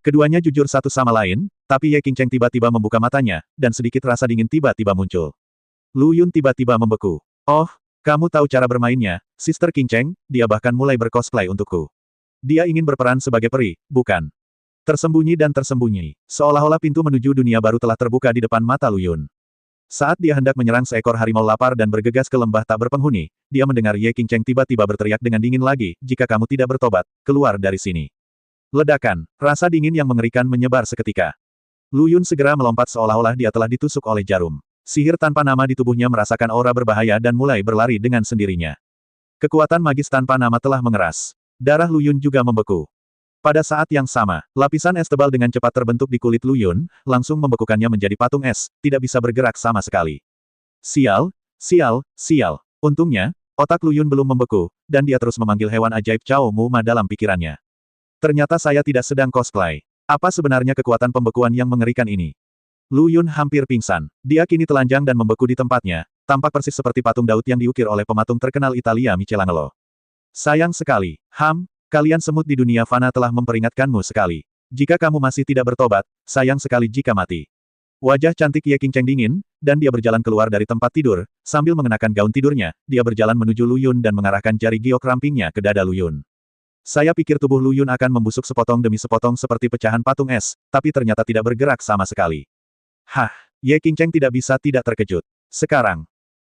Keduanya jujur satu sama lain, tapi Ye Qingcheng tiba-tiba membuka matanya, dan sedikit rasa dingin tiba-tiba muncul. Lu Yun tiba-tiba membeku. Oh, kamu tahu cara bermainnya, Sister Qingcheng, dia bahkan mulai bercosplay untukku. Dia ingin berperan sebagai peri, bukan? Tersembunyi dan tersembunyi, seolah-olah pintu menuju dunia baru telah terbuka di depan mata Lu Yun. Saat dia hendak menyerang seekor harimau lapar dan bergegas ke lembah tak berpenghuni, dia mendengar Ye Qingcheng tiba-tiba berteriak dengan dingin lagi, jika kamu tidak bertobat, keluar dari sini. Ledakan, rasa dingin yang mengerikan menyebar seketika. Lu Yun segera melompat seolah-olah dia telah ditusuk oleh jarum. Sihir tanpa nama di tubuhnya merasakan aura berbahaya dan mulai berlari dengan sendirinya. Kekuatan magis tanpa nama telah mengeras. Darah Lu Yun juga membeku. Pada saat yang sama, lapisan es tebal dengan cepat terbentuk di kulit Lu Yun, langsung membekukannya menjadi patung es, tidak bisa bergerak sama sekali. Sial, sial, sial. Untungnya, otak Lu Yun belum membeku, dan dia terus memanggil hewan ajaib Cao Mu Ma dalam pikirannya. Ternyata saya tidak sedang cosplay. Apa sebenarnya kekuatan pembekuan yang mengerikan ini? Lu Yun hampir pingsan. Dia kini telanjang dan membeku di tempatnya, tampak persis seperti patung Daud yang diukir oleh pematung terkenal Italia Michelangelo. Sayang sekali, kalian semut di dunia fana telah memperingatkanmu sekali. Jika kamu masih tidak bertobat, sayang sekali jika mati. Wajah cantik Ye Qingcheng dingin, dan dia berjalan keluar dari tempat tidur, sambil mengenakan gaun tidurnya, dia berjalan menuju Lu Yun dan mengarahkan jari giok rampingnya ke dada Lu Yun. Saya pikir tubuh Lu Yun akan membusuk sepotong demi sepotong seperti pecahan patung es, tapi ternyata tidak bergerak sama sekali. Hah, Ye Qingcheng tidak bisa tidak terkejut. Sekarang,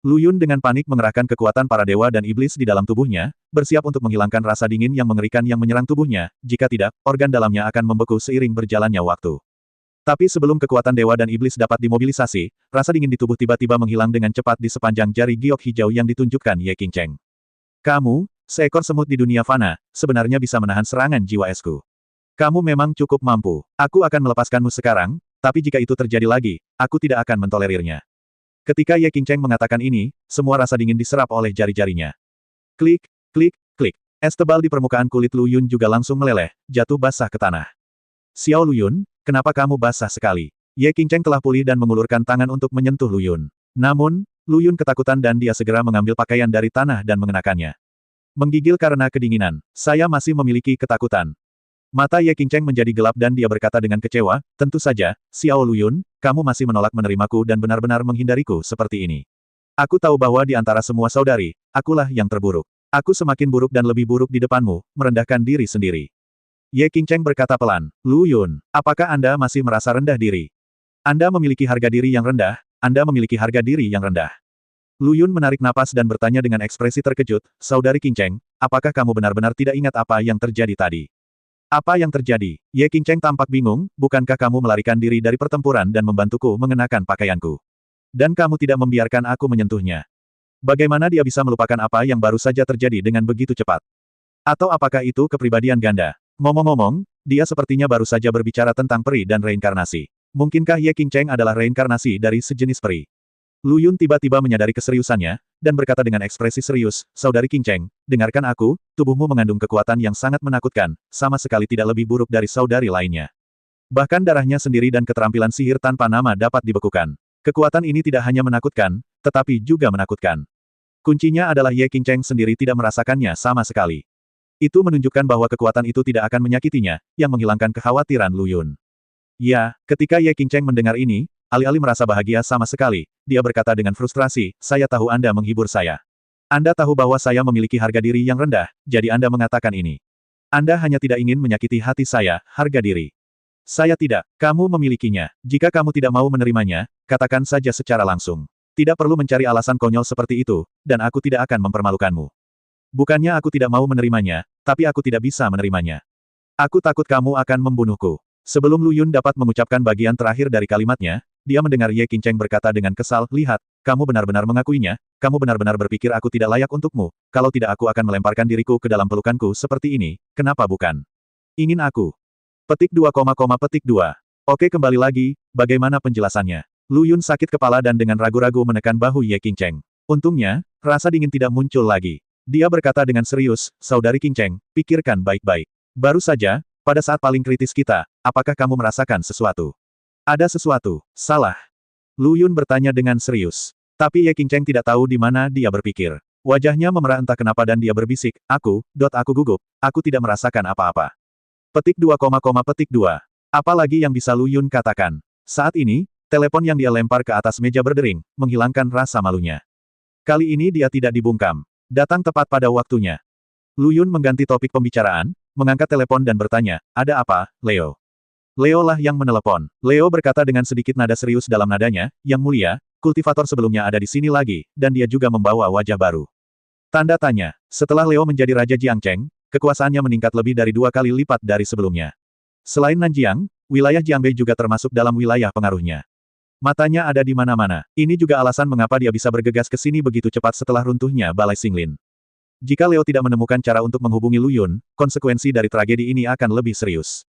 Lu Yun dengan panik mengerahkan kekuatan para dewa dan iblis di dalam tubuhnya, bersiap untuk menghilangkan rasa dingin yang mengerikan yang menyerang tubuhnya, jika tidak, organ dalamnya akan membeku seiring berjalannya waktu. Tapi sebelum kekuatan dewa dan iblis dapat dimobilisasi, rasa dingin di tubuh tiba-tiba menghilang dengan cepat di sepanjang jari giok hijau yang ditunjukkan Ye Qingcheng. Kamu, seekor semut di dunia fana, sebenarnya bisa menahan serangan jiwa esku. Kamu memang cukup mampu. Aku akan melepaskanmu sekarang, tapi jika itu terjadi lagi, aku tidak akan mentolerirnya. Ketika Ye Qingcheng mengatakan ini, semua rasa dingin diserap oleh jari-jarinya. Klik, klik, klik. Es tebal di permukaan kulit Lu Yun juga langsung meleleh, jatuh basah ke tanah. Xiao Lu Yun, kenapa kamu basah sekali? Ye Qingcheng telah pulih dan mengulurkan tangan untuk menyentuh Lu Yun. Namun, Lu Yun ketakutan dan dia segera mengambil pakaian dari tanah dan mengenakannya. Menggigil karena kedinginan. Saya masih memiliki ketakutan. Mata Ye Qingcheng menjadi gelap dan dia berkata dengan kecewa, tentu saja, Xiao Lu Yun, kamu masih menolak menerimaku dan benar-benar menghindariku seperti ini. Aku tahu bahwa di antara semua saudari, akulah yang terburuk. Aku semakin buruk dan lebih buruk di depanmu, merendahkan diri sendiri. Ye Qingcheng berkata pelan, Lu Yun, apakah Anda masih merasa rendah diri? Anda memiliki harga diri yang rendah, Anda memiliki harga diri yang rendah. Lu Yun menarik napas dan bertanya dengan ekspresi terkejut, Saudari Qingcheng, apakah kamu benar-benar tidak ingat apa yang terjadi tadi? Apa yang terjadi? Ye Qingcheng tampak bingung, bukankah kamu melarikan diri dari pertempuran dan membantuku mengenakan pakaianku? Dan kamu tidak membiarkan aku menyentuhnya. Bagaimana dia bisa melupakan apa yang baru saja terjadi dengan begitu cepat? Atau apakah itu kepribadian ganda? Ngomong-ngomong, dia sepertinya baru saja berbicara tentang peri dan reinkarnasi. Mungkinkah Ye Qingcheng adalah reinkarnasi dari sejenis peri? Lu Yun tiba-tiba menyadari keseriusannya, dan berkata dengan ekspresi serius, Saudari Qingcheng, dengarkan aku, tubuhmu mengandung kekuatan yang sangat menakutkan, sama sekali tidak lebih buruk dari saudari lainnya. Bahkan darahnya sendiri dan keterampilan sihir tanpa nama dapat dibekukan. Kekuatan ini tidak hanya menakutkan, tetapi juga menakutkan. Kuncinya adalah Ye Qingcheng sendiri tidak merasakannya sama sekali. Itu menunjukkan bahwa kekuatan itu tidak akan menyakitinya, yang menghilangkan kekhawatiran Lu Yun. Ya, ketika Ye Qingcheng mendengar ini, alih-alih merasa bahagia sama sekali, dia berkata dengan frustrasi, saya tahu Anda menghibur saya. Anda tahu bahwa saya memiliki harga diri yang rendah, jadi Anda mengatakan ini. Anda hanya tidak ingin menyakiti hati saya, harga diri. Saya tidak, kamu memilikinya. Jika kamu tidak mau menerimanya, katakan saja secara langsung. Tidak perlu mencari alasan konyol seperti itu, dan aku tidak akan mempermalukanmu. Bukannya aku tidak mau menerimanya, tapi aku tidak bisa menerimanya. Aku takut kamu akan membunuhku. Sebelum Lu Yun dapat mengucapkan bagian terakhir dari kalimatnya, dia mendengar Ye Qingcheng berkata dengan kesal, lihat, kamu benar-benar mengakuinya, kamu benar-benar berpikir aku tidak layak untukmu, kalau tidak aku akan melemparkan diriku ke dalam pelukanku seperti ini, kenapa bukan? Ingin aku. Petik 2, petik 2. Oke kembali lagi, bagaimana penjelasannya? Lu Yun sakit kepala dan dengan ragu-ragu menekan bahu Ye Qingcheng. Untungnya, rasa dingin tidak muncul lagi. Dia berkata dengan serius, Saudari Qingcheng, pikirkan baik-baik. Baru saja, pada saat paling kritis kita, apakah kamu merasakan sesuatu? Ada sesuatu salah. Lu Yun bertanya dengan serius. Tapi Ye Qingcheng tidak tahu di mana dia berpikir. Wajahnya memerah entah kenapa dan dia berbisik, aku gugup, aku tidak merasakan apa-apa. Petik 2, petik 2. Apalagi yang bisa Lu Yun katakan? Saat ini, telepon yang dia lempar ke atas meja berdering, menghilangkan rasa malunya. Kali ini dia tidak dibungkam. Datang tepat pada waktunya. Lu Yun mengganti topik pembicaraan, mengangkat telepon dan bertanya, ada apa, Leo? Leo lah yang menelepon. Leo berkata dengan sedikit nada serius dalam nadanya, Yang Mulia, kultivator sebelumnya ada di sini lagi, dan dia juga membawa wajah baru. Tanda tanya. Setelah Leo menjadi Raja Jiangcheng, kekuasaannya meningkat lebih dari 2 kali lipat dari sebelumnya. Selain Nanjiang, wilayah Jiangbei juga termasuk dalam wilayah pengaruhnya. Matanya ada di mana-mana. Ini juga alasan mengapa dia bisa bergegas ke sini begitu cepat setelah runtuhnya Balai Xinglin. Jika Leo tidak menemukan cara untuk menghubungi Lu Yun, konsekuensi dari tragedi ini akan lebih serius.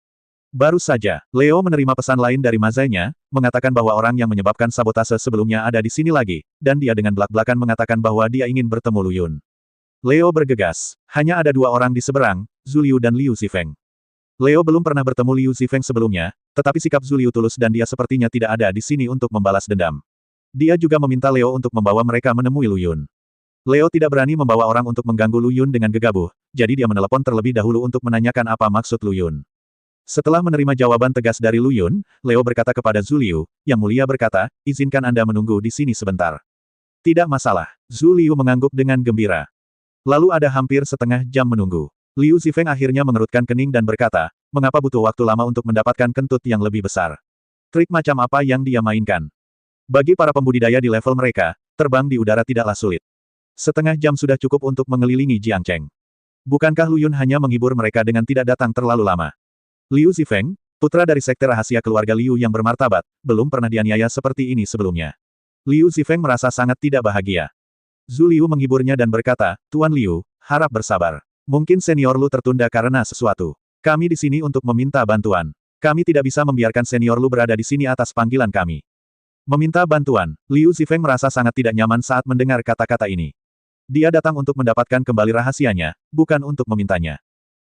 Baru saja, Leo menerima pesan lain dari mazainya, mengatakan bahwa orang yang menyebabkan sabotase sebelumnya ada di sini lagi, dan dia dengan belak-belakan mengatakan bahwa dia ingin bertemu Lu Yun. Leo bergegas. Hanya ada 2 orang di seberang, Zhu Liu dan Liu Zifeng. Leo belum pernah bertemu Liu Zifeng sebelumnya, tetapi sikap Zhu Liu tulus dan dia sepertinya tidak ada di sini untuk membalas dendam. Dia juga meminta Leo untuk membawa mereka menemui Lu Yun. Leo tidak berani membawa orang untuk mengganggu Lu Yun dengan gegabah, jadi dia menelepon terlebih dahulu untuk menanyakan apa maksud Lu Yun. Setelah menerima jawaban tegas dari Lu Yun, Leo berkata kepada Zhu Liu, Yang Mulia berkata, izinkan Anda menunggu di sini sebentar. Tidak masalah. Zhu Liu mengangguk dengan gembira. Lalu ada hampir setengah jam menunggu. Liu Zifeng akhirnya mengerutkan kening dan berkata, mengapa butuh waktu lama untuk mendapatkan kentut yang lebih besar? Trik macam apa yang dia mainkan? Bagi para pembudidaya di level mereka, terbang di udara tidaklah sulit. Setengah jam sudah cukup untuk mengelilingi Jiangcheng. Bukankah Lu Yun hanya menghibur mereka dengan tidak datang terlalu lama? Liu Zifeng, putra dari sekte rahasia keluarga Liu yang bermartabat, belum pernah dianiaya seperti ini sebelumnya. Liu Zifeng merasa sangat tidak bahagia. Zhu Liu menghiburnya dan berkata, Tuan Liu, harap bersabar. Mungkin senior Lu tertunda karena sesuatu. Kami di sini untuk meminta bantuan. Kami tidak bisa membiarkan senior Lu berada di sini atas panggilan kami. Meminta bantuan. Liu Zifeng merasa sangat tidak nyaman saat mendengar kata-kata ini. Dia datang untuk mendapatkan kembali rahasianya, bukan untuk memintanya.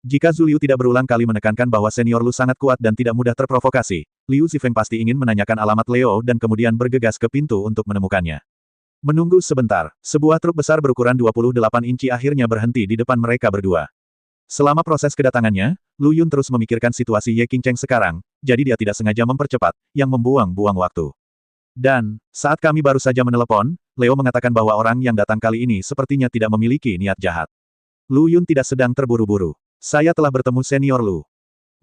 Jika Zhu Liu tidak berulang kali menekankan bahwa senior Lu sangat kuat dan tidak mudah terprovokasi, Liu Zifeng pasti ingin menanyakan alamat Leo dan kemudian bergegas ke pintu untuk menemukannya. Menunggu sebentar, sebuah truk besar berukuran 28 inci akhirnya berhenti di depan mereka berdua. Selama proses kedatangannya, Lu Yun terus memikirkan situasi Ye Qingcheng sekarang, jadi dia tidak sengaja mempercepat, yang membuang-buang waktu. Dan, saat kami baru saja menelepon, Leo mengatakan bahwa orang yang datang kali ini sepertinya tidak memiliki niat jahat. Lu Yun tidak sedang terburu-buru. Saya telah bertemu senior Lu.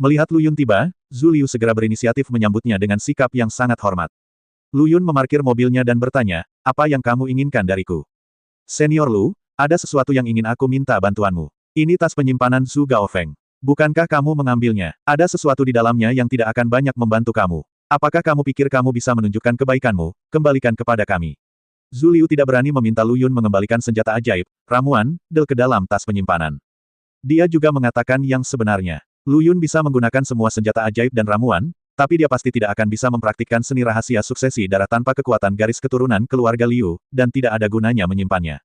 Melihat Lu Yun tiba, Zhu Liu segera berinisiatif menyambutnya dengan sikap yang sangat hormat. Lu Yun memarkir mobilnya dan bertanya, apa yang kamu inginkan dariku? Senior Lu, ada sesuatu yang ingin aku minta bantuanmu. Ini tas penyimpanan Zhu Gaofeng. Bukankah kamu mengambilnya? Ada sesuatu di dalamnya yang tidak akan banyak membantu kamu. Apakah kamu pikir kamu bisa menunjukkan kebaikanmu? Kembalikan kepada kami. Zhu Liu tidak berani meminta Lu Yun mengembalikan senjata ajaib, ramuan, del ke dalam tas penyimpanan. Dia juga mengatakan yang sebenarnya. Lu Yun bisa menggunakan semua senjata ajaib dan ramuan, tapi dia pasti tidak akan bisa mempraktikkan seni rahasia suksesi darah tanpa kekuatan garis keturunan keluarga Liu, dan tidak ada gunanya menyimpannya.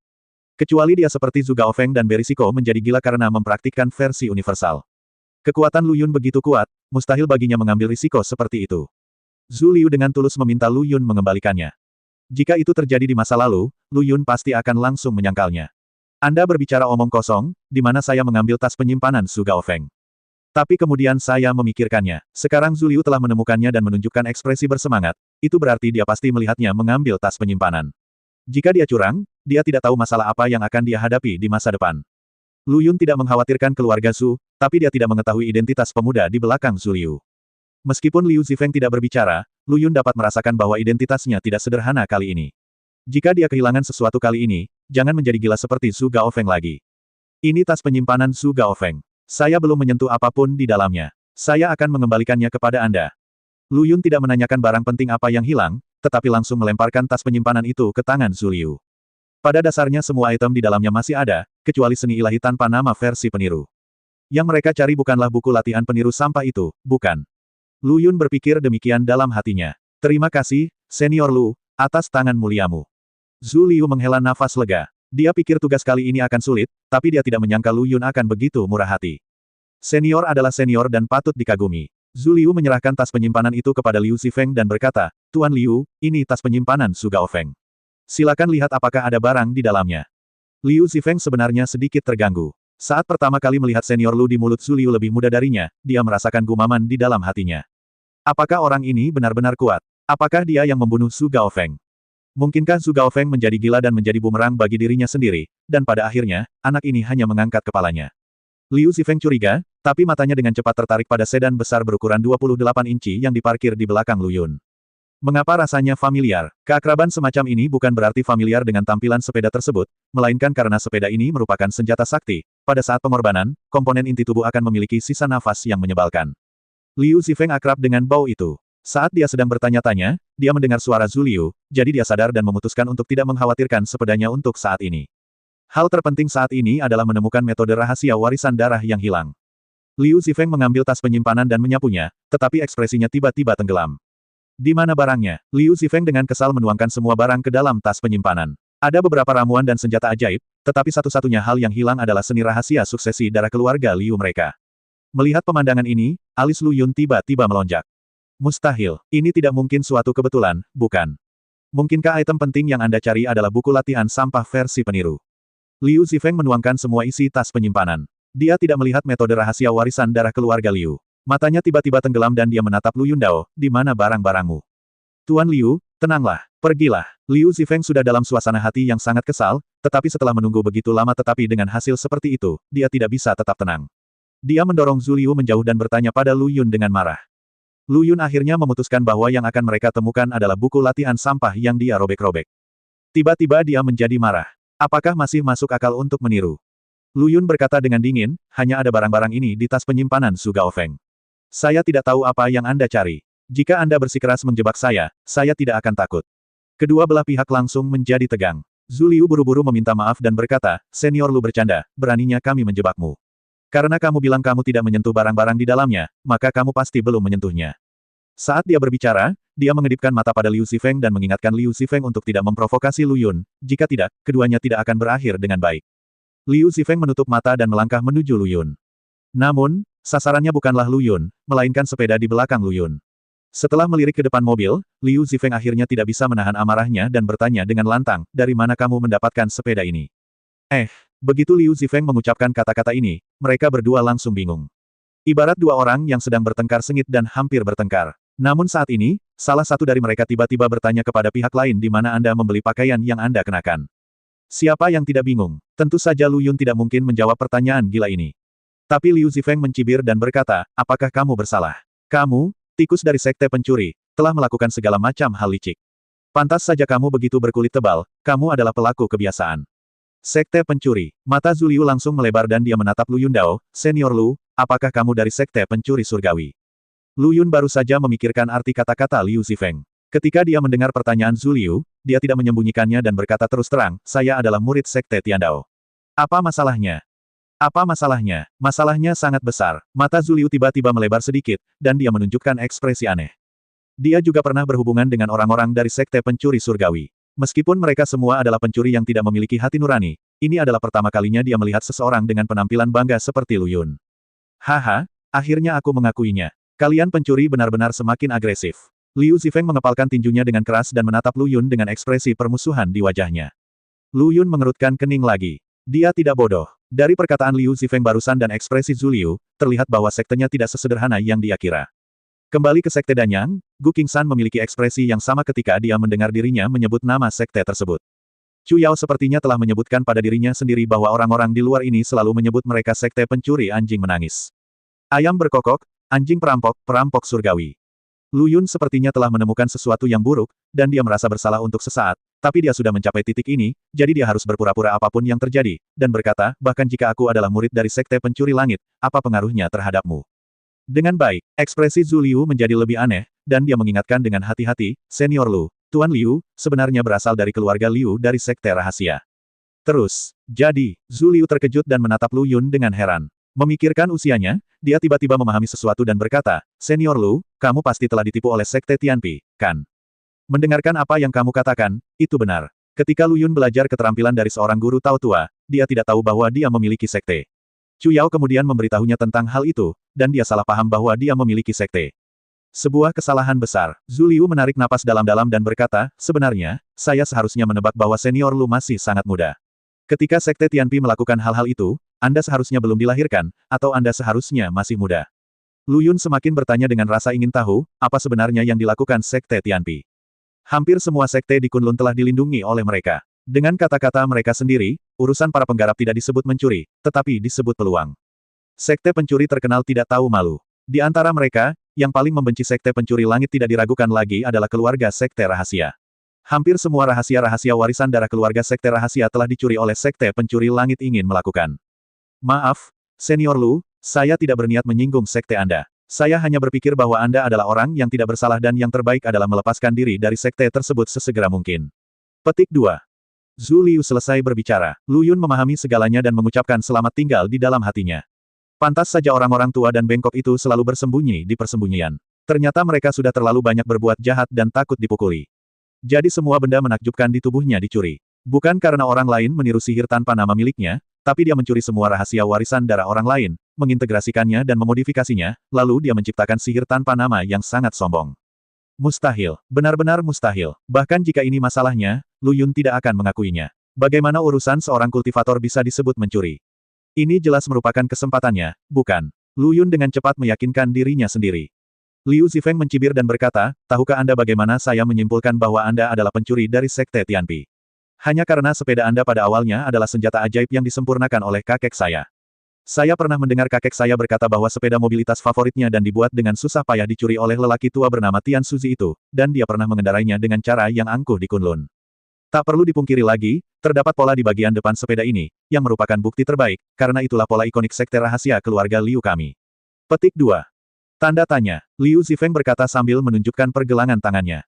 Kecuali dia seperti Zhu Gaofeng dan berisiko menjadi gila karena mempraktikkan versi universal. Kekuatan Lu Yun begitu kuat, mustahil baginya mengambil risiko seperti itu. Zhu Liu dengan tulus meminta Lu Yun mengembalikannya. Jika itu terjadi di masa lalu, Lu Yun pasti akan langsung menyangkalnya. Anda berbicara omong kosong, di mana saya mengambil tas penyimpanan Zhu Gaofeng. Tapi kemudian saya memikirkannya. Sekarang Zhu Liu telah menemukannya dan menunjukkan ekspresi bersemangat, itu berarti dia pasti melihatnya mengambil tas penyimpanan. Jika dia curang, dia tidak tahu masalah apa yang akan dia hadapi di masa depan. Lu Yun tidak mengkhawatirkan keluarga Zhu, tapi dia tidak mengetahui identitas pemuda di belakang Zhu Liu. Meskipun Liu Zifeng tidak berbicara, Lu Yun dapat merasakan bahwa identitasnya tidak sederhana kali ini. Jika dia kehilangan sesuatu kali ini, jangan menjadi gila seperti Zhu Gaofeng lagi. Ini tas penyimpanan Zhu Gaofeng. Saya belum menyentuh apapun di dalamnya. Saya akan mengembalikannya kepada Anda. Lu Yun tidak menanyakan barang penting apa yang hilang, tetapi langsung melemparkan tas penyimpanan itu ke tangan Zhu Liu. Pada dasarnya semua item di dalamnya masih ada, kecuali seni ilahi tanpa nama versi peniru. Yang mereka cari bukanlah buku latihan peniru sampah itu, bukan. Lu Yun berpikir demikian dalam hatinya. Terima kasih, Senior Lu, atas tangan muliamu. Zhu Liu menghela nafas lega. Dia pikir tugas kali ini akan sulit, tapi dia tidak menyangka Lu Yun akan begitu murah hati. Senior adalah senior dan patut dikagumi. Zhu Liu menyerahkan tas penyimpanan itu kepada Liu Zifeng dan berkata, Tuan Liu, ini tas penyimpanan Zhu Gaofeng. Silakan lihat apakah ada barang di dalamnya. Liu Zifeng sebenarnya sedikit terganggu. Saat pertama kali melihat senior Lu di mulut Zhu Liu lebih muda darinya, dia merasakan gumaman di dalam hatinya. Apakah orang ini benar-benar kuat? Apakah dia yang membunuh Su Gaofeng? Mungkinkah Su Gaofeng menjadi gila dan menjadi bumerang bagi dirinya sendiri, dan pada akhirnya, anak ini hanya mengangkat kepalanya. Liu Zifeng curiga, tapi matanya dengan cepat tertarik pada sedan besar berukuran 28 inci yang diparkir di belakang Lu Yun. Mengapa rasanya familiar? Keakraban semacam ini bukan berarti familiar dengan tampilan sepeda tersebut, melainkan karena sepeda ini merupakan senjata sakti. Pada saat pengorbanan, komponen inti tubuh akan memiliki sisa nafas yang menyebalkan. Liu Zifeng akrab dengan bau itu. Saat dia sedang bertanya-tanya, dia mendengar suara Zhu Liu, jadi dia sadar dan memutuskan untuk tidak mengkhawatirkan sepedanya untuk saat ini. Hal terpenting saat ini adalah menemukan metode rahasia warisan darah yang hilang. Liu Zifeng mengambil tas penyimpanan dan menyapunya, tetapi ekspresinya tiba-tiba tenggelam. Di mana barangnya? Liu Zifeng dengan kesal menuangkan semua barang ke dalam tas penyimpanan. Ada beberapa ramuan dan senjata ajaib, tetapi satu-satunya hal yang hilang adalah seni rahasia suksesi darah keluarga Liu mereka. Melihat pemandangan ini, alis Lu Yun tiba-tiba melonjak. Mustahil, ini tidak mungkin suatu kebetulan, bukan? Mungkinkah item penting yang Anda cari adalah buku latihan sampah versi peniru? Liu Zifeng menuangkan semua isi tas penyimpanan. Dia tidak melihat metode rahasia warisan darah keluarga Liu. Matanya tiba-tiba tenggelam dan dia menatap Lu Yundao, di mana barang-barangmu? Tuan Liu, tenanglah, pergilah. Liu Zifeng sudah dalam suasana hati yang sangat kesal, tetapi setelah menunggu begitu lama tetapi dengan hasil seperti itu, dia tidak bisa tetap tenang. Dia mendorong Zhu Liu menjauh dan bertanya pada Lu Yun dengan marah. Lu Yun akhirnya memutuskan bahwa yang akan mereka temukan adalah buku latihan sampah yang dia robek-robek. Tiba-tiba dia menjadi marah. Apakah masih masuk akal untuk meniru? Lu Yun berkata dengan dingin, hanya ada barang-barang ini di tas penyimpanan Su Gaofeng. Saya tidak tahu apa yang Anda cari. Jika Anda bersikeras menjebak saya tidak akan takut. Kedua belah pihak langsung menjadi tegang. Zhu Liu buru-buru meminta maaf dan berkata, Senior Lu bercanda, beraninya kami menjebakmu. Karena kamu bilang kamu tidak menyentuh barang-barang di dalamnya, maka kamu pasti belum menyentuhnya. Saat dia berbicara, dia mengedipkan mata pada Liu Zifeng dan mengingatkan Liu Zifeng untuk tidak memprovokasi Lu Yun, jika tidak, keduanya tidak akan berakhir dengan baik. Liu Zifeng menutup mata dan melangkah menuju Lu Yun. Namun, sasarannya bukanlah Lu Yun, melainkan sepeda di belakang Lu Yun. Setelah melirik ke depan mobil, Liu Zifeng akhirnya tidak bisa menahan amarahnya dan bertanya dengan lantang, dari mana kamu mendapatkan sepeda ini? Begitu Liu Zifeng mengucapkan kata-kata ini, mereka berdua langsung bingung. Ibarat dua orang yang sedang bertengkar sengit dan hampir bertengkar. Namun saat ini, salah satu dari mereka tiba-tiba bertanya kepada pihak lain di mana Anda membeli pakaian yang Anda kenakan. Siapa yang tidak bingung? Tentu saja Lu Yun tidak mungkin menjawab pertanyaan gila ini. Tapi Liu Zifeng mencibir dan berkata, apakah kamu bersalah? Kamu, tikus dari sekte pencuri, telah melakukan segala macam hal licik. Pantas saja kamu begitu berkulit tebal, kamu adalah pelaku kebiasaan. Sekte pencuri. Mata Zhu Liu langsung melebar dan dia menatap Lu Yundao, Senior Lu, apakah kamu dari sekte pencuri surgawi? Lu Yun baru saja memikirkan arti kata-kata Liu Zifeng. Ketika dia mendengar pertanyaan Zhu Liu, dia tidak menyembunyikannya dan berkata terus terang, saya adalah murid sekte Tiandao. Apa masalahnya? Apa masalahnya? Masalahnya sangat besar. Mata Zhu Liu tiba-tiba melebar sedikit, dan dia menunjukkan ekspresi aneh. Dia juga pernah berhubungan dengan orang-orang dari sekte pencuri surgawi. Meskipun mereka semua adalah pencuri yang tidak memiliki hati nurani, ini adalah pertama kalinya dia melihat seseorang dengan penampilan bangga seperti Lu Yun. Haha, akhirnya aku mengakuinya. Kalian pencuri benar-benar semakin agresif. Liu Zifeng mengepalkan tinjunya dengan keras dan menatap Lu Yun dengan ekspresi permusuhan di wajahnya. Lu Yun mengerutkan kening lagi. Dia tidak bodoh. Dari perkataan Liu Zifeng barusan dan ekspresi Zhu Liu, terlihat bahwa sektenya tidak sesederhana yang dia kira. Kembali ke sekte Danyang, Gu Qingsan memiliki ekspresi yang sama ketika dia mendengar dirinya menyebut nama sekte tersebut. Chu Yao sepertinya telah menyebutkan pada dirinya sendiri bahwa orang-orang di luar ini selalu menyebut mereka sekte pencuri anjing menangis. Ayam berkokok, anjing perampok, perampok surgawi. Lu Yun sepertinya telah menemukan sesuatu yang buruk, dan dia merasa bersalah untuk sesaat, tapi dia sudah mencapai titik ini, jadi dia harus berpura-pura apapun yang terjadi, dan berkata, bahkan jika aku adalah murid dari sekte pencuri langit, apa pengaruhnya terhadapmu? Dengan baik, ekspresi Zhu Liu menjadi lebih aneh, dan dia mengingatkan dengan hati-hati, Senior Lu, Tuan Liu, sebenarnya berasal dari keluarga Liu dari sekte rahasia. Terus, jadi, Zhu Liu terkejut dan menatap Lu Yun dengan heran. Memikirkan usianya, dia tiba-tiba memahami sesuatu dan berkata, Senior Lu, kamu pasti telah ditipu oleh sekte Tianpi, kan? Mendengarkan apa yang kamu katakan, itu benar. Ketika Lu Yun belajar keterampilan dari seorang guru Tao tua, dia tidak tahu bahwa dia memiliki sekte. Chu Yao kemudian memberitahunya tentang hal itu, dan dia salah paham bahwa dia memiliki sekte. Sebuah kesalahan besar. Zhu Liu menarik napas dalam-dalam dan berkata, sebenarnya, saya seharusnya menebak bahwa Senior Lu masih sangat muda. Ketika sekte Tianpi melakukan hal-hal itu, Anda seharusnya belum dilahirkan, atau Anda seharusnya masih muda. Lu Yun semakin bertanya dengan rasa ingin tahu, apa sebenarnya yang dilakukan Sekte Tianpi. Hampir semua sekte di Kunlun telah dilindungi oleh mereka. Dengan kata-kata mereka sendiri, urusan para penggarap tidak disebut mencuri, tetapi disebut peluang. Sekte pencuri terkenal tidak tahu malu. Di antara mereka, yang paling membenci Sekte Pencuri Langit tidak diragukan lagi adalah keluarga Sekte Rahasia. Hampir semua rahasia-rahasia warisan darah keluarga Sekte Rahasia telah dicuri oleh Sekte Pencuri Langit ingin melakukan. Maaf, Senior Lu, saya tidak berniat menyinggung sekte Anda. Saya hanya berpikir bahwa Anda adalah orang yang tidak bersalah dan yang terbaik adalah melepaskan diri dari sekte tersebut sesegera mungkin. Petik 2. Zhu Liu selesai berbicara. Lu Yun memahami segalanya dan mengucapkan selamat tinggal di dalam hatinya. Pantas saja orang-orang tua dan bengkok itu selalu bersembunyi di persembunyian. Ternyata mereka sudah terlalu banyak berbuat jahat dan takut dipukuli. Jadi semua benda menakjubkan di tubuhnya dicuri. Bukan karena orang lain meniru sihir tanpa nama miliknya, tapi dia mencuri semua rahasia warisan darah orang lain, mengintegrasikannya dan memodifikasinya, lalu dia menciptakan sihir tanpa nama yang sangat sombong. Mustahil, benar-benar mustahil. Bahkan jika ini masalahnya, Lu Yun tidak akan mengakuinya. Bagaimana urusan seorang kultivator bisa disebut mencuri? Ini jelas merupakan kesempatannya, bukan? Lu Yun dengan cepat meyakinkan dirinya sendiri. Liu Zifeng mencibir dan berkata, tahukah Anda bagaimana saya menyimpulkan bahwa Anda adalah pencuri dari Sekte Tianpi? Hanya karena sepeda Anda pada awalnya adalah senjata ajaib yang disempurnakan oleh kakek saya. Saya pernah mendengar kakek saya berkata bahwa sepeda mobilitas favoritnya dan dibuat dengan susah payah dicuri oleh lelaki tua bernama Tian Suzi itu, dan dia pernah mengendarainya dengan cara yang angkuh di Kunlun. Tak perlu dipungkiri lagi, terdapat pola di bagian depan sepeda ini, yang merupakan bukti terbaik, karena itulah pola ikonik sekte rahasia keluarga Liu kami. Petik 2. Tanda tanya, Liu Zifeng berkata sambil menunjukkan pergelangan tangannya.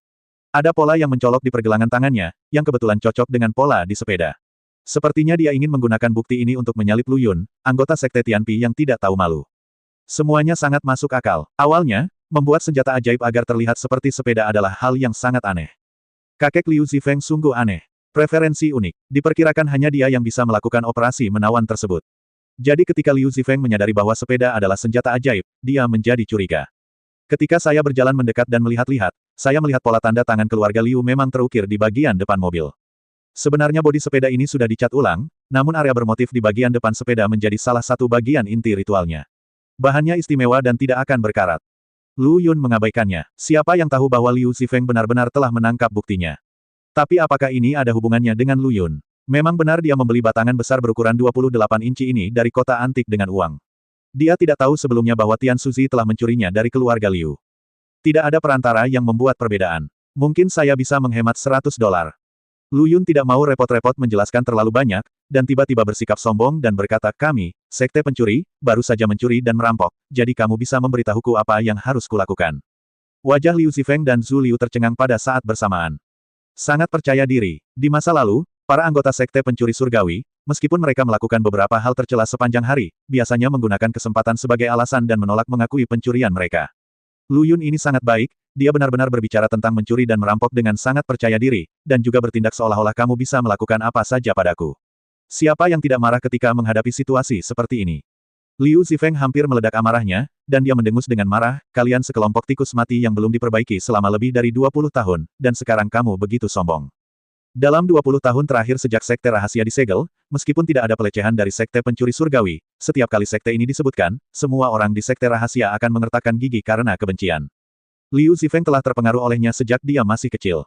Ada pola yang mencolok di pergelangan tangannya, yang kebetulan cocok dengan pola di sepeda. Sepertinya dia ingin menggunakan bukti ini untuk menyalip Lu Yun, anggota sekte Tianpi yang tidak tahu malu. Semuanya sangat masuk akal. Awalnya, membuat senjata ajaib agar terlihat seperti sepeda adalah hal yang sangat aneh. Kakek Liu Zifeng sungguh aneh. Preferensi unik. Diperkirakan hanya dia yang bisa melakukan operasi menawan tersebut. Jadi ketika Liu Zifeng menyadari bahwa sepeda adalah senjata ajaib, dia menjadi curiga. Ketika saya berjalan mendekat dan melihat-lihat, saya melihat pola tanda tangan keluarga Liu memang terukir di bagian depan mobil. Sebenarnya bodi sepeda ini sudah dicat ulang, namun area bermotif di bagian depan sepeda menjadi salah satu bagian inti ritualnya. Bahannya istimewa dan tidak akan berkarat. Lu Yun mengabaikannya. Siapa yang tahu bahwa Liu Zifeng benar-benar telah menangkap buktinya? Tapi apakah ini ada hubungannya dengan Lu Yun? Memang benar dia membeli batangan besar berukuran 28 inci ini dari kota antik dengan uang. Dia tidak tahu sebelumnya bahwa Tian Suzi telah mencurinya dari keluarga Liu. Tidak ada perantara yang membuat perbedaan. Mungkin saya bisa menghemat $100. Lu Yun tidak mau repot-repot menjelaskan terlalu banyak, dan tiba-tiba bersikap sombong dan berkata, kami, sekte pencuri, baru saja mencuri dan merampok, jadi kamu bisa memberitahuku apa yang harus kulakukan. Wajah Liu Zifeng dan Zhu Liu tercengang pada saat bersamaan. Sangat percaya diri. Di masa lalu, para anggota sekte pencuri surgawi, meskipun mereka melakukan beberapa hal tercela sepanjang hari, biasanya menggunakan kesempatan sebagai alasan dan menolak mengakui pencurian mereka. Lu Yun ini sangat baik, dia benar-benar berbicara tentang mencuri dan merampok dengan sangat percaya diri, dan juga bertindak seolah-olah kamu bisa melakukan apa saja padaku. Siapa yang tidak marah ketika menghadapi situasi seperti ini? Liu Zifeng hampir meledak amarahnya, dan dia mendengus dengan marah, kalian sekelompok tikus mati yang belum diperbaiki selama lebih dari 20 tahun, dan sekarang kamu begitu sombong. Dalam 20 tahun terakhir sejak sekte rahasia disegel, meskipun tidak ada pelecehan dari sekte pencuri surgawi, setiap kali sekte ini disebutkan, semua orang di sekte rahasia akan mengertakkan gigi karena kebencian. Liu Zifeng telah terpengaruh olehnya sejak dia masih kecil.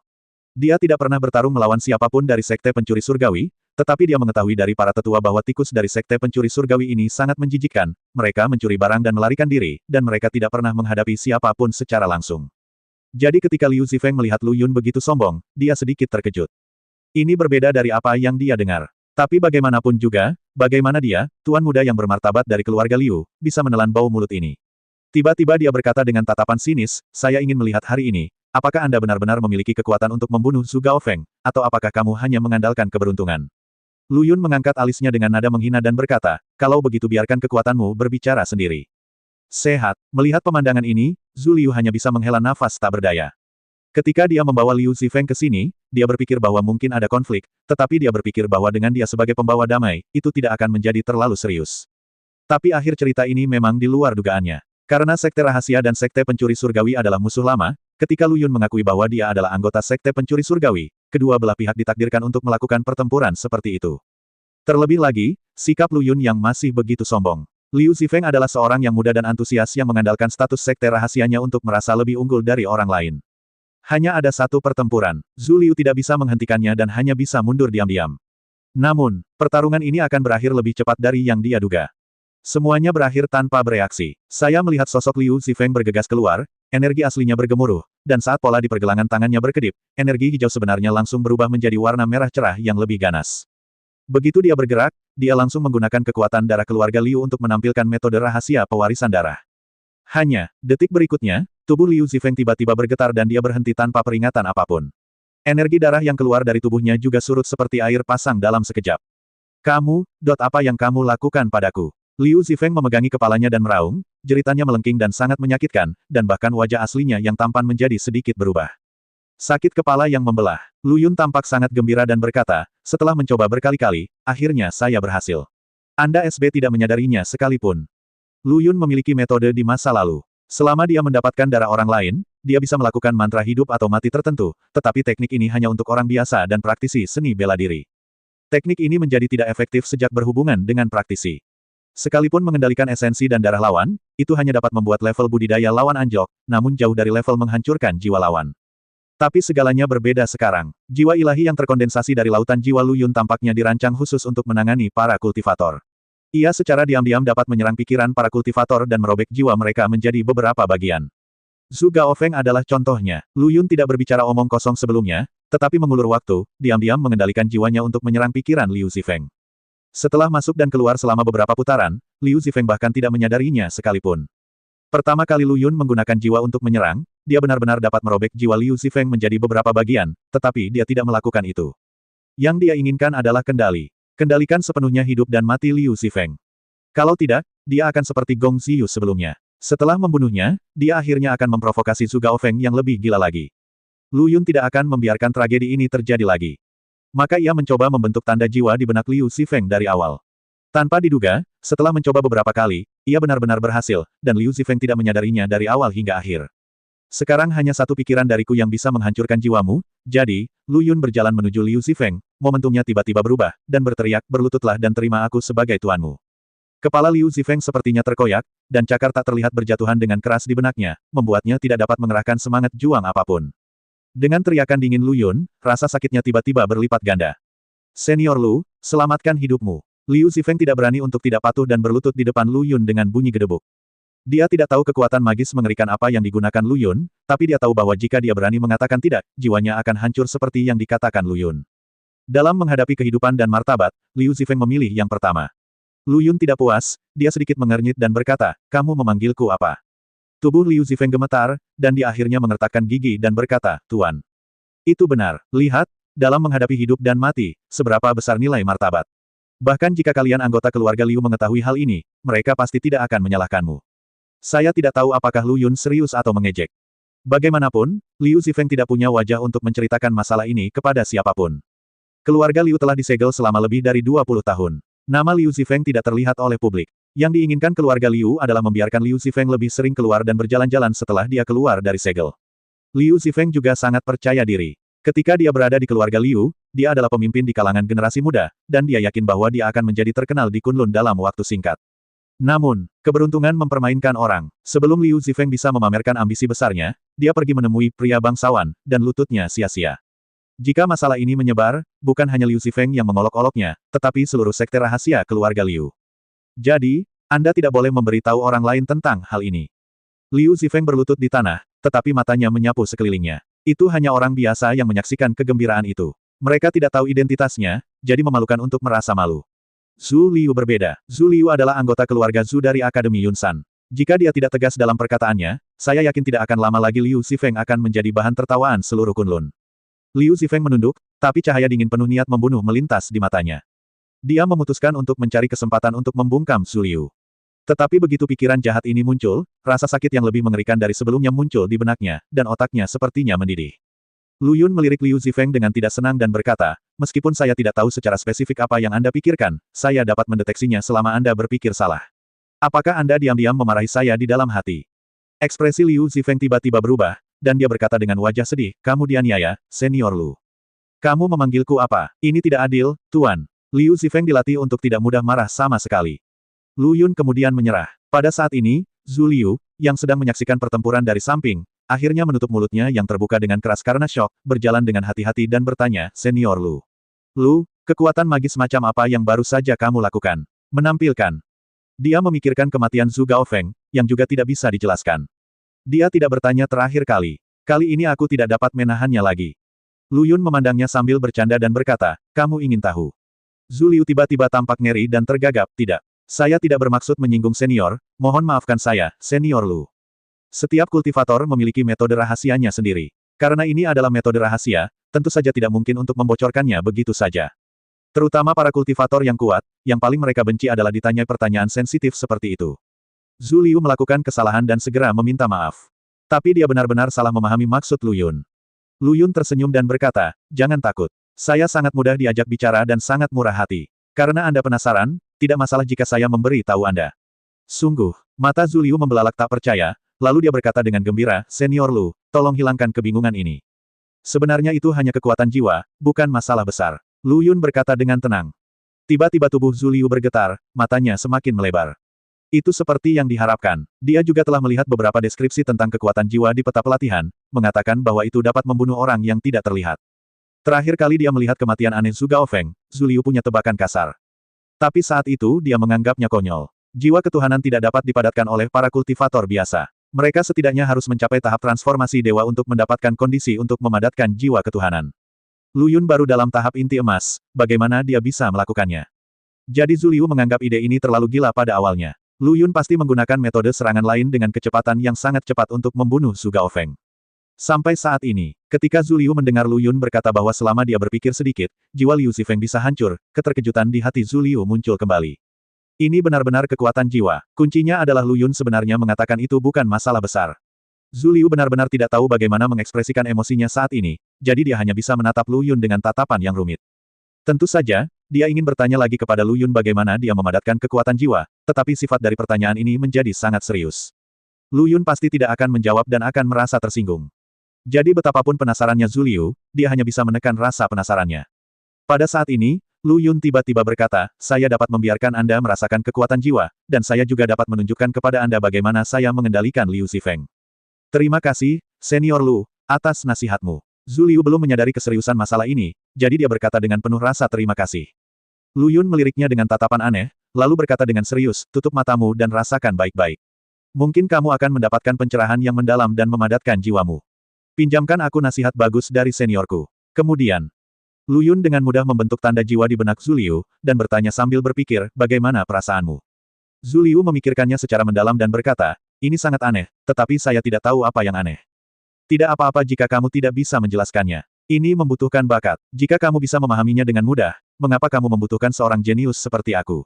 Dia tidak pernah bertarung melawan siapapun dari sekte pencuri surgawi, tetapi dia mengetahui dari para tetua bahwa tikus dari sekte pencuri surgawi ini sangat menjijikkan, mereka mencuri barang dan melarikan diri, dan mereka tidak pernah menghadapi siapapun secara langsung. Jadi ketika Liu Zifeng melihat Lu Yun begitu sombong, dia sedikit terkejut. Ini berbeda dari apa yang dia dengar. Tapi bagaimanapun juga, bagaimana dia, tuan muda yang bermartabat dari keluarga Liu, bisa menelan bau mulut ini. Tiba-tiba dia berkata dengan tatapan sinis, saya ingin melihat hari ini, apakah Anda benar-benar memiliki kekuatan untuk membunuh Zhu Gaofeng, atau apakah kamu hanya mengandalkan keberuntungan? Lu Yun mengangkat alisnya dengan nada menghina dan berkata, kalau begitu biarkan kekuatanmu berbicara sendiri. Sehat, melihat pemandangan ini, Zhu Liu hanya bisa menghela nafas tak berdaya. Ketika dia membawa Liu Zifeng ke sini, dia berpikir bahwa mungkin ada konflik, tetapi dia berpikir bahwa dengan dia sebagai pembawa damai, itu tidak akan menjadi terlalu serius. Tapi akhir cerita ini memang di luar dugaannya. Karena sekte rahasia dan sekte pencuri surgawi adalah musuh lama, ketika Lu Yun mengakui bahwa dia adalah anggota sekte pencuri surgawi, kedua belah pihak ditakdirkan untuk melakukan pertempuran seperti itu. Terlebih lagi, sikap Lu Yun yang masih begitu sombong. Liu Zifeng adalah seorang yang muda dan antusias yang mengandalkan status sekte rahasianya untuk merasa lebih unggul dari orang lain. Hanya ada satu pertempuran. Zhu Liu tidak bisa menghentikannya dan hanya bisa mundur diam-diam. Namun, pertarungan ini akan berakhir lebih cepat dari yang dia duga. Semuanya berakhir tanpa bereaksi. Saya melihat sosok Liu Zifeng bergegas keluar, energi aslinya bergemuruh, dan saat pola di pergelangan tangannya berkedip, energi hijau sebenarnya langsung berubah menjadi warna merah cerah yang lebih ganas. Begitu dia bergerak, dia langsung menggunakan kekuatan darah keluarga Liu untuk menampilkan metode rahasia pewarisan darah. Hanya, detik berikutnya, tubuh Liu Zifeng tiba-tiba bergetar dan dia berhenti tanpa peringatan apapun. Energi darah yang keluar dari tubuhnya juga surut seperti air pasang dalam sekejap. Kamu, apa yang kamu lakukan padaku? Liu Zifeng memegangi kepalanya dan meraung, jeritannya melengking dan sangat menyakitkan, dan bahkan wajah aslinya yang tampan menjadi sedikit berubah. Sakit kepala yang membelah. Lu Yun tampak sangat gembira dan berkata, setelah mencoba berkali-kali, akhirnya saya berhasil. Anda SB tidak menyadarinya sekalipun. Lu Yun memiliki metode di masa lalu. Selama dia mendapatkan darah orang lain, dia bisa melakukan mantra hidup atau mati tertentu, tetapi teknik ini hanya untuk orang biasa dan praktisi seni bela diri. Teknik ini menjadi tidak efektif sejak berhubungan dengan praktisi. Sekalipun mengendalikan esensi dan darah lawan, itu hanya dapat membuat level budidaya lawan anjlok, namun jauh dari level menghancurkan jiwa lawan. Tapi segalanya berbeda sekarang. Jiwa ilahi yang terkondensasi dari lautan jiwa Lu Yun tampaknya dirancang khusus untuk menangani para kultivator. Ia secara diam-diam dapat menyerang pikiran para kultivator dan merobek jiwa mereka menjadi beberapa bagian. Zhu Gaofeng adalah contohnya. Lu Yun tidak berbicara omong kosong sebelumnya, tetapi mengulur waktu, diam-diam mengendalikan jiwanya untuk menyerang pikiran Liu Zifeng. Setelah masuk dan keluar selama beberapa putaran, Liu Zifeng bahkan tidak menyadarinya sekalipun. Pertama kali Lu Yun menggunakan jiwa untuk menyerang, dia benar-benar dapat merobek jiwa Liu Zifeng menjadi beberapa bagian, tetapi dia tidak melakukan itu. Yang dia inginkan adalah kendali. Kendalikan sepenuhnya hidup dan mati Liu Zifeng. Kalau tidak, dia akan seperti Gong Ziyu sebelumnya. Setelah membunuhnya, dia akhirnya akan memprovokasi Zhu Gaofeng yang lebih gila lagi. Lu Yun tidak akan membiarkan tragedi ini terjadi lagi. Maka ia mencoba membentuk tanda jiwa di benak Liu Zifeng dari awal. Tanpa diduga, setelah mencoba beberapa kali, ia benar-benar berhasil, dan Liu Zifeng tidak menyadarinya dari awal hingga akhir. Sekarang hanya satu pikiran dariku yang bisa menghancurkan jiwamu, jadi, Lu Yun berjalan menuju Liu Zifeng, momentumnya tiba-tiba berubah, dan berteriak, berlututlah dan terima aku sebagai tuanmu. Kepala Liu Zifeng sepertinya terkoyak, dan cakar tak terlihat berjatuhan dengan keras di benaknya, membuatnya tidak dapat mengerahkan semangat juang apapun. Dengan teriakan dingin Lu Yun, rasa sakitnya tiba-tiba berlipat ganda. Senior Lu, selamatkan hidupmu. Liu Zifeng tidak berani untuk tidak patuh dan berlutut di depan Lu Yun dengan bunyi gedebuk. Dia tidak tahu kekuatan magis mengerikan apa yang digunakan Lu Yun, tapi dia tahu bahwa jika dia berani mengatakan tidak, jiwanya akan hancur seperti yang dikatakan Lu Yun. Dalam menghadapi kehidupan dan martabat, Liu Zifeng memilih yang pertama. Lu Yun tidak puas, dia sedikit mengernyit dan berkata, kamu memanggilku apa? Tubuh Liu Zifeng gemetar, dan dia akhirnya mengertakkan gigi dan berkata, Tuan. Itu benar, lihat, dalam menghadapi hidup dan mati, seberapa besar nilai martabat. Bahkan jika kalian anggota keluarga Liu mengetahui hal ini, mereka pasti tidak akan menyalahkanmu. Saya tidak tahu apakah Lu Yun serius atau mengejek. Bagaimanapun, Liu Zifeng tidak punya wajah untuk menceritakan masalah ini kepada siapapun. Keluarga Liu telah disegel selama lebih dari 20 tahun. Nama Liu Zifeng tidak terlihat oleh publik. Yang diinginkan keluarga Liu adalah membiarkan Liu Zifeng lebih sering keluar dan berjalan-jalan setelah dia keluar dari segel. Liu Zifeng juga sangat percaya diri. Ketika dia berada di keluarga Liu, dia adalah pemimpin di kalangan generasi muda, dan dia yakin bahwa dia akan menjadi terkenal di Kunlun dalam waktu singkat. Namun, keberuntungan mempermainkan orang. Sebelum Liu Zifeng bisa memamerkan ambisi besarnya, dia pergi menemui pria bangsawan, dan lututnya sia-sia. Jika masalah ini menyebar, bukan hanya Liu Zifeng yang mengolok-oloknya, tetapi seluruh sekte rahasia keluarga Liu. Jadi, Anda tidak boleh memberitahu orang lain tentang hal ini. Liu Zifeng berlutut di tanah, tetapi matanya menyapu sekelilingnya. Itu hanya orang biasa yang menyaksikan kegembiraan itu. Mereka tidak tahu identitasnya, jadi memalukan untuk merasa malu. Zhu Liu berbeda. Zhu Liu adalah anggota keluarga Zhu dari Akademi Yunsan. Jika dia tidak tegas dalam perkataannya, saya yakin tidak akan lama lagi Liu Zifeng akan menjadi bahan tertawaan seluruh Kunlun. Liu Zifeng menunduk, tapi cahaya dingin penuh niat membunuh melintas di matanya. Dia memutuskan untuk mencari kesempatan untuk membungkam Zhu Liu. Tetapi begitu pikiran jahat ini muncul, rasa sakit yang lebih mengerikan dari sebelumnya muncul di benaknya, dan otaknya sepertinya mendidih. Lu Yun melirik Liu Zifeng dengan tidak senang dan berkata, meskipun saya tidak tahu secara spesifik apa yang Anda pikirkan, saya dapat mendeteksinya selama Anda berpikir salah. Apakah Anda diam-diam memarahi saya di dalam hati? Ekspresi Liu Zifeng tiba-tiba berubah, dan dia berkata dengan wajah sedih, kamu dianiaya, Senior Lu. Kamu memanggilku apa? Ini tidak adil, Tuan. Liu Zifeng dilatih untuk tidak mudah marah sama sekali. Lu Yun kemudian menyerah. Pada saat ini, Zhu Liu, yang sedang menyaksikan pertempuran dari samping, akhirnya menutup mulutnya yang terbuka dengan keras karena syok, berjalan dengan hati-hati dan bertanya, Senior Lu. Lu, kekuatan magis macam apa yang baru saja kamu lakukan? Menampilkan. Dia memikirkan kematian Zhu Gaofeng, yang juga tidak bisa dijelaskan. Dia tidak bertanya terakhir kali. Kali ini aku tidak dapat menahannya lagi. Lu Yun memandangnya sambil bercanda dan berkata, kamu ingin tahu? Zhu Liu tiba-tiba tampak ngeri dan tergagap, tidak. Saya tidak bermaksud menyinggung senior, mohon maafkan saya, Senior Lu. Setiap kultivator memiliki metode rahasianya sendiri. Karena ini adalah metode rahasia, tentu saja tidak mungkin untuk membocorkannya begitu saja. Terutama para kultivator yang kuat, yang paling mereka benci adalah ditanya pertanyaan sensitif seperti itu. Zhu Liu melakukan kesalahan dan segera meminta maaf. Tapi dia benar-benar salah memahami maksud Lu Yun. Lu Yun tersenyum dan berkata, jangan takut. Saya sangat mudah diajak bicara dan sangat murah hati. Karena Anda penasaran, tidak masalah jika saya memberi tahu Anda. Sungguh, mata Zhu Liu membelalak tak percaya, lalu dia berkata dengan gembira, Senior Lu, tolong hilangkan kebingungan ini. Sebenarnya itu hanya kekuatan jiwa, bukan masalah besar. Lu Yun berkata dengan tenang. Tiba-tiba tubuh Zhu Liu bergetar, matanya semakin melebar. Itu seperti yang diharapkan. Dia juga telah melihat beberapa deskripsi tentang kekuatan jiwa di peta pelatihan, mengatakan bahwa itu dapat membunuh orang yang tidak terlihat. Terakhir kali dia melihat kematian aneh Zhu Gaofeng, Zhu Liu punya tebakan kasar. Tapi saat itu dia menganggapnya konyol. Jiwa ketuhanan tidak dapat dipadatkan oleh para kultivator biasa. Mereka setidaknya harus mencapai tahap transformasi dewa untuk mendapatkan kondisi untuk memadatkan jiwa ketuhanan. Lu Yun baru dalam tahap inti emas, bagaimana dia bisa melakukannya? Jadi Zhu Liu menganggap ide ini terlalu gila pada awalnya. Lu Yun pasti menggunakan metode serangan lain dengan kecepatan yang sangat cepat untuk membunuh Zhu Gaofeng. Sampai saat ini, ketika Zhu Liu mendengar Lu Yun berkata bahwa selama dia berpikir sedikit, jiwa Liu Zifeng bisa hancur, keterkejutan di hati Zhu Liu muncul kembali. Ini benar-benar kekuatan jiwa. Kuncinya adalah Lu Yun sebenarnya mengatakan itu bukan masalah besar. Zhu Liu benar-benar tidak tahu bagaimana mengekspresikan emosinya saat ini, jadi dia hanya bisa menatap Lu Yun dengan tatapan yang rumit. Tentu saja, dia ingin bertanya lagi kepada Lu Yun bagaimana dia memadatkan kekuatan jiwa, tetapi sifat dari pertanyaan ini menjadi sangat serius. Lu Yun pasti tidak akan menjawab dan akan merasa tersinggung. Jadi betapapun penasarannya Zhu Liu, dia hanya bisa menekan rasa penasarannya. Pada saat ini, Lu Yun tiba-tiba berkata, saya dapat membiarkan Anda merasakan kekuatan jiwa, dan saya juga dapat menunjukkan kepada Anda bagaimana saya mengendalikan Liu Zifeng. Terima kasih, Senior Lu, atas nasihatmu. Zhu Liu belum menyadari keseriusan masalah ini, jadi dia berkata dengan penuh rasa terima kasih. Lu Yun meliriknya dengan tatapan aneh, lalu berkata dengan serius, tutup matamu dan rasakan baik-baik. Mungkin kamu akan mendapatkan pencerahan yang mendalam dan memadatkan jiwamu. Pinjamkan aku nasihat bagus dari seniorku. Kemudian, Lu Yun dengan mudah membentuk tanda jiwa di benak Zhu Liu, dan bertanya sambil berpikir, bagaimana perasaanmu? Zhu Liu memikirkannya secara mendalam dan berkata, ini sangat aneh, tetapi saya tidak tahu apa yang aneh. Tidak apa-apa jika kamu tidak bisa menjelaskannya. Ini membutuhkan bakat. Jika kamu bisa memahaminya dengan mudah, mengapa kamu membutuhkan seorang jenius seperti aku?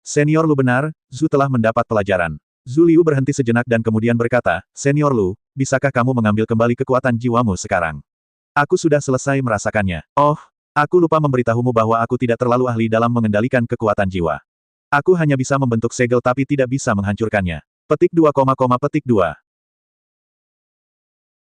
Senior Lu benar, Zhu telah mendapat pelajaran. Zhu Liu berhenti sejenak dan kemudian berkata, Senior Lu, bisakah kamu mengambil kembali kekuatan jiwamu sekarang? Aku sudah selesai merasakannya. Oh, aku lupa memberitahumu bahwa aku tidak terlalu ahli dalam mengendalikan kekuatan jiwa. Aku hanya bisa membentuk segel tapi tidak bisa menghancurkannya. Petik 2, petik 2.